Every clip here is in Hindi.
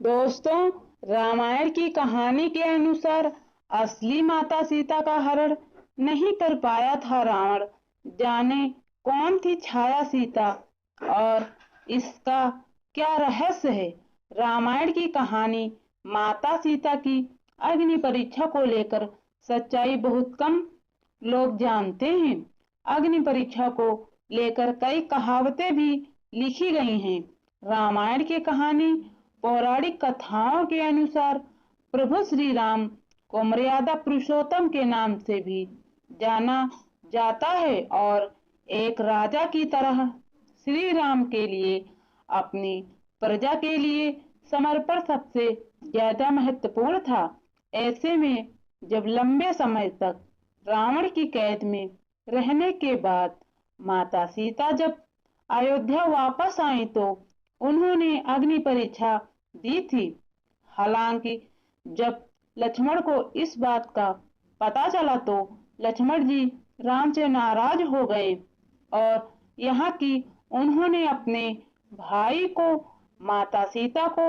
दोस्तों, रामायण की कहानी के अनुसार असली माता सीता का हरण नहीं कर पाया था रावण। जाने कौन थी छाया सीता और इसका क्या रहस्य है। रामायण की कहानी माता सीता की अग्नि परीक्षा को लेकर सच्चाई बहुत कम लोग जानते हैं। अग्नि परीक्षा को लेकर कई कहावतें भी लिखी गई हैं। रामायण की कहानी पौराणिक कथाओं के अनुसार प्रभु श्री राम को मर्यादा पुरुषोत्तम के नाम से भी जाना जाता है और एक राजा की तरह श्री राम के लिए अपनी प्रजा के लिए समर्पण सबसे ज्यादा महत्वपूर्ण था। ऐसे में जब लंबे समय तक रावण की कैद में रहने के बाद माता सीता जब अयोध्या वापस आई तो उन्होंने अग्नि परीक्षा दी थी। हालांकि जब लक्ष्मण को इस बात का पता चला तो लक्ष्मण जी राम से नाराज हो गए और यहाँ की उन्होंने अपने भाई को माता सीता को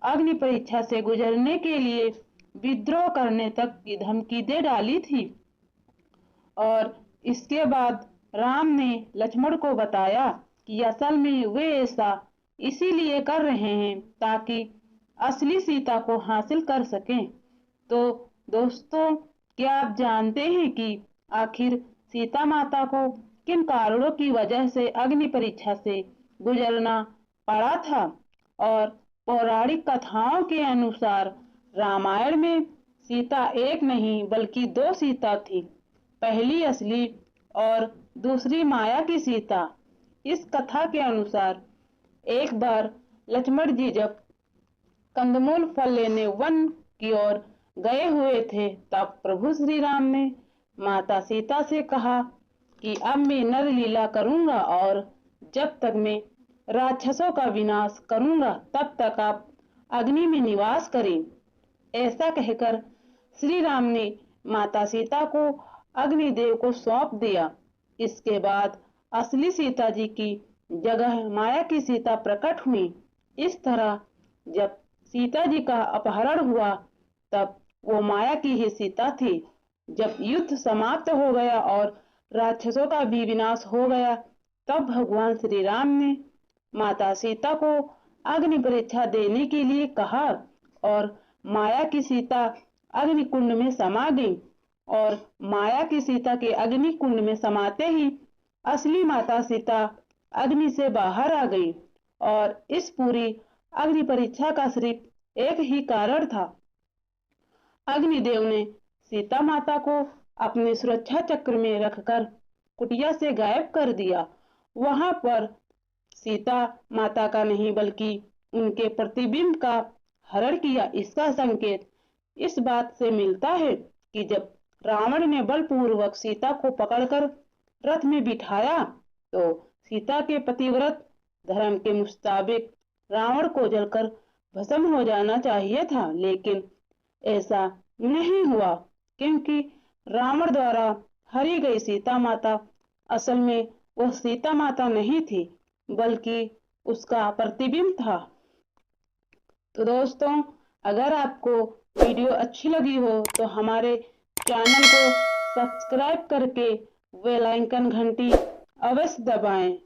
अग्नि परीक्षा से गुजरने के लिए विद्रोह करने तक की धमकी दे डाली थी। और इसके बाद राम ने लक्ष्मण को बताया कि असल में वे ऐसा इसीलिए कर रहे हैं ताकि असली सीता को हासिल कर सकें। तो दोस्तों, क्या आप जानते हैं कि आखिर सीता माता को किन कारणों की वजह से अग्नि परीक्षा से गुजरना पड़ा था। और पौराणिक कथाओं के अनुसार रामायण में सीता एक नहीं बल्कि दो सीता थी, पहली असली और दूसरी माया की सीता। इस कथा के अनुसार एक बार लक्ष्मण जी जब कंदमूल फल लेने वन की ओर गए हुए थे तब प्रभु श्री राम ने माता सीता से कहा कि अब मैं नर लीला करूंगा और जब तक मैं राक्षसों का विनाश करूंगा तब तक आप अग्नि में निवास करें। ऐसा कहकर श्री राम ने माता सीता को अग्निदेव को सौंप दिया। इसके बाद असली सीता जी की जगह माया की सीता प्रकट हुई। इस तरह जब सीता जी का अपहरण हुआ तब वो माया की ही सीता थी। जब युद्ध समाप्त हो गया और राक्षसों का भी विनाश हो गया तब भगवान श्री राम ने माता सीता को अग्नि परीक्षा देने के लिए कहा और माया की सीता अग्नि कुंड में समा गई। और माया की सीता के अग्नि कुंड में समाते ही असली माता सीता अग्नि से बाहर आ गई। और इस पूरी अग्नि परीक्षा का सिर्फ एक ही कारण था। अग्निदेव ने सीता माता को अपने सुरक्षा चक्र में रखकर कुटिया से गायब कर दिया। वहां पर सीता माता का नहीं बल्कि उनके प्रतिबिंब का हरण किया। इसका संकेत इस बात से मिलता है कि जब रावण ने बलपूर्वक सीता को पकड़कर रथ में बिठाया तो सीता के पतिव्रत धर्म के मुताबिक रावण को जलकर भस्म हो जाना चाहिए था, लेकिन ऐसा नहीं हुआ क्योंकि रावण द्वारा हरी गई सीता माता असल में वह सीता माता नहीं थी बल्कि उसका प्रतिबिंब था। तो दोस्तों, अगर आपको वीडियो अच्छी लगी हो तो हमारे चैनल को सब्सक्राइब करके बेल आइकन घंटी अवश्य दबाएं।